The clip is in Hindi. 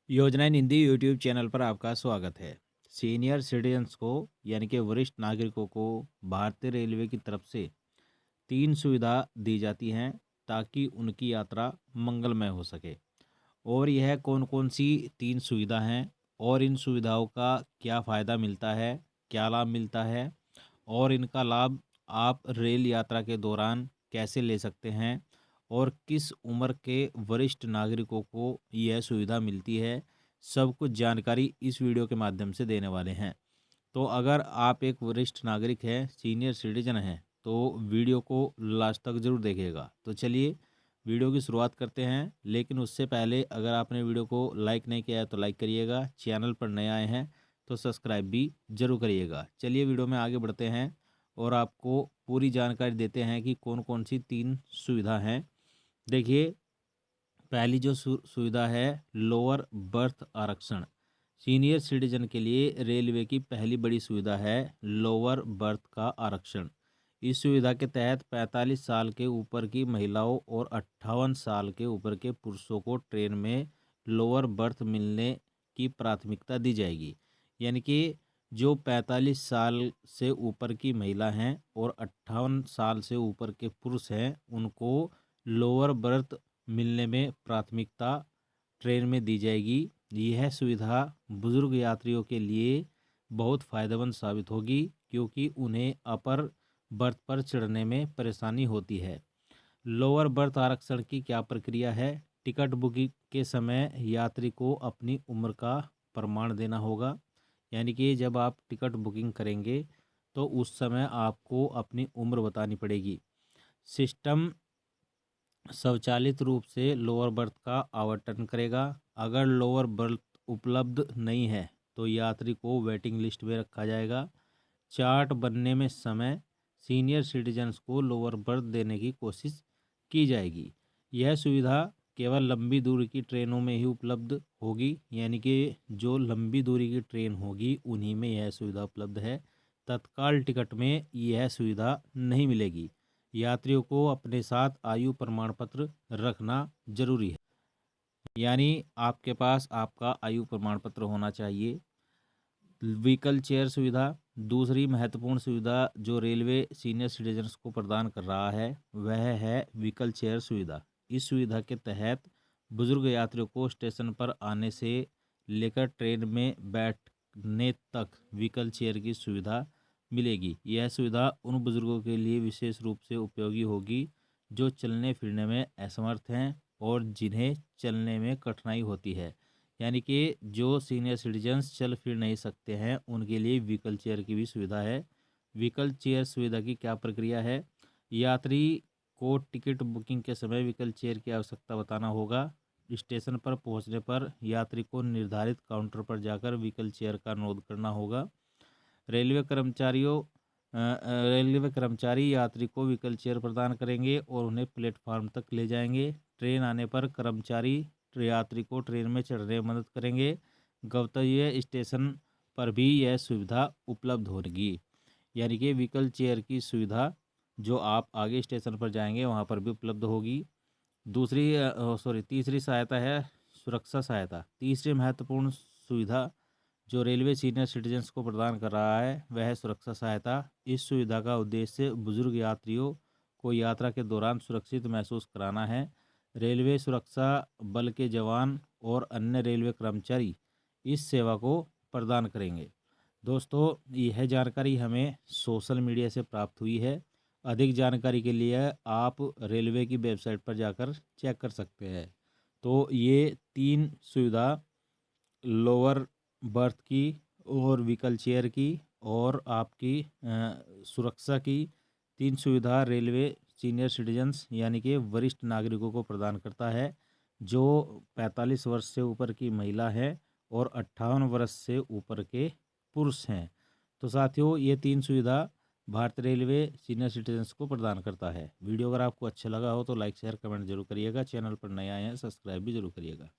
योजना इन हिंदी यूट्यूब चैनल पर आपका स्वागत है। सीनियर सिटीजन्स को यानी कि वरिष्ठ नागरिकों को भारतीय रेलवे की तरफ से 3 सुविधा दी जाती हैं ताकि उनकी यात्रा मंगलमय हो सके। और यह कौन-कौन सी 3 सुविधा हैं और इन सुविधाओं का क्या फ़ायदा मिलता है, क्या लाभ मिलता है और इनका लाभ आप रेल यात्रा के दौरान कैसे ले सकते हैं और किस उम्र के वरिष्ठ नागरिकों को यह सुविधा मिलती है, सब कुछ जानकारी इस वीडियो के माध्यम से देने वाले हैं। तो अगर आप एक वरिष्ठ नागरिक हैं, सीनियर सिटीजन हैं, तो वीडियो को लास्ट तक ज़रूर देखिएगा। तो चलिए वीडियो की शुरुआत करते हैं, लेकिन उससे पहले अगर आपने वीडियो को लाइक नहीं किया है तो लाइक करिएगा, चैनल पर नए आए हैं तो सब्सक्राइब भी ज़रूर करिएगा। चलिए वीडियो में आगे बढ़ते हैं और आपको पूरी जानकारी देते हैं कि कौन-कौन सी 3 सुविधा हैं। देखिए, पहली जो सुविधा है लोअर बर्थ आरक्षण। सीनियर सिटीजन के लिए रेलवे की पहली बड़ी सुविधा है लोअर बर्थ का आरक्षण। इस सुविधा के तहत 45 साल के ऊपर की महिलाओं और 58 साल के ऊपर के पुरुषों को ट्रेन में लोअर बर्थ मिलने की प्राथमिकता दी जाएगी। यानी कि जो 45 साल से ऊपर की महिला हैं और 58 साल से ऊपर के पुरुष हैं, उनको लोअर बर्थ मिलने में प्राथमिकता ट्रेन में दी जाएगी। यह सुविधा बुजुर्ग यात्रियों के लिए बहुत फ़ायदेमंद साबित होगी क्योंकि उन्हें अपर बर्थ पर चढ़ने में परेशानी होती है। लोअर बर्थ आरक्षण की क्या प्रक्रिया है? टिकट बुकिंग के समय यात्री को अपनी उम्र का प्रमाण देना होगा। यानी कि जब आप टिकट बुकिंग करेंगे तो उस समय आपको अपनी उम्र बतानी पड़ेगी। सिस्टम स्वचालित रूप से लोअर बर्थ का आवंटन करेगा। अगर लोअर बर्थ उपलब्ध नहीं है तो यात्री को वेटिंग लिस्ट में रखा जाएगा। चार्ट बनने में समय सीनियर सिटीजन्स को लोअर बर्थ देने की कोशिश की जाएगी। यह सुविधा केवल लंबी दूरी की ट्रेनों में ही उपलब्ध होगी। यानी कि जो लंबी दूरी की ट्रेन होगी उन्हीं में यह सुविधा उपलब्ध है। तत्काल टिकट में यह सुविधा नहीं मिलेगी। यात्रियों को अपने साथ आयु प्रमाण पत्र रखना जरूरी है। यानी आपके पास आपका आयु प्रमाण पत्र होना चाहिए। व्हीकल चेयर सुविधा दूसरी महत्वपूर्ण सुविधा जो रेलवे सीनियर सिटीजन्स को प्रदान कर रहा है वह है व्हीकल चेयर सुविधा। इस सुविधा के तहत बुजुर्ग यात्रियों को स्टेशन पर आने से लेकर ट्रेन में बैठने तक व्हीकल चेयर की सुविधा मिलेगी। यह सुविधा उन बुजुर्गों के लिए विशेष रूप से उपयोगी होगी जो चलने फिरने में असमर्थ हैं और जिन्हें चलने में कठिनाई होती है। यानी कि जो सीनियर सिटीजन्स चल फिर नहीं सकते हैं उनके लिए व्हीकल चेयर की भी सुविधा है। व्हीकल चेयर सुविधा की क्या प्रक्रिया है? यात्री को टिकट बुकिंग के समय व्हीकल चेयर की आवश्यकता बताना होगा। स्टेशन पर पहुंचने पर यात्री को निर्धारित काउंटर पर जाकर व्हीकल चेयर का अनुरोध करना होगा। रेलवे कर्मचारी यात्री को व्हीकल चेयर प्रदान करेंगे और उन्हें प्लेटफार्म तक ले जाएंगे। ट्रेन आने पर कर्मचारी यात्री को ट्रेन में चढ़ने में मदद करेंगे। गंतव्य स्टेशन पर भी यह सुविधा उपलब्ध होगी। यानी कि व्हीकल चेयर की सुविधा जो आप आगे स्टेशन पर जाएंगे वहाँ पर भी उपलब्ध होगी। तीसरी सहायता है सुरक्षा सहायता। तीसरी महत्वपूर्ण सुविधा जो रेलवे सीनियर सिटीजन्स को प्रदान कर रहा है वह है सुरक्षा सहायता। इस सुविधा का उद्देश्य बुजुर्ग यात्रियों को यात्रा के दौरान सुरक्षित महसूस कराना है। रेलवे सुरक्षा बल के जवान और अन्य रेलवे कर्मचारी इस सेवा को प्रदान करेंगे। दोस्तों, यह जानकारी हमें सोशल मीडिया से प्राप्त हुई है। अधिक जानकारी के लिए आप रेलवे की वेबसाइट पर जाकर चेक कर सकते हैं। तो ये 3 सुविधा लोअर बर्थ की और व्हीकल चेयर की और आपकी सुरक्षा की 3 सुविधा रेलवे सीनियर सिटीजन्स यानी कि वरिष्ठ नागरिकों को प्रदान करता है जो 45 वर्ष से ऊपर की महिला है और 58 वर्ष से ऊपर के पुरुष हैं। तो साथियों, ये 3 सुविधा भारतीय रेलवे सीनियर सिटीजन्स को प्रदान करता है। वीडियो अगर आपको अच्छा लगा हो तो लाइक शेयर कमेंट जरूर करिएगा। चैनल पर नए आए हैं सब्सक्राइब भी जरूर करिएगा।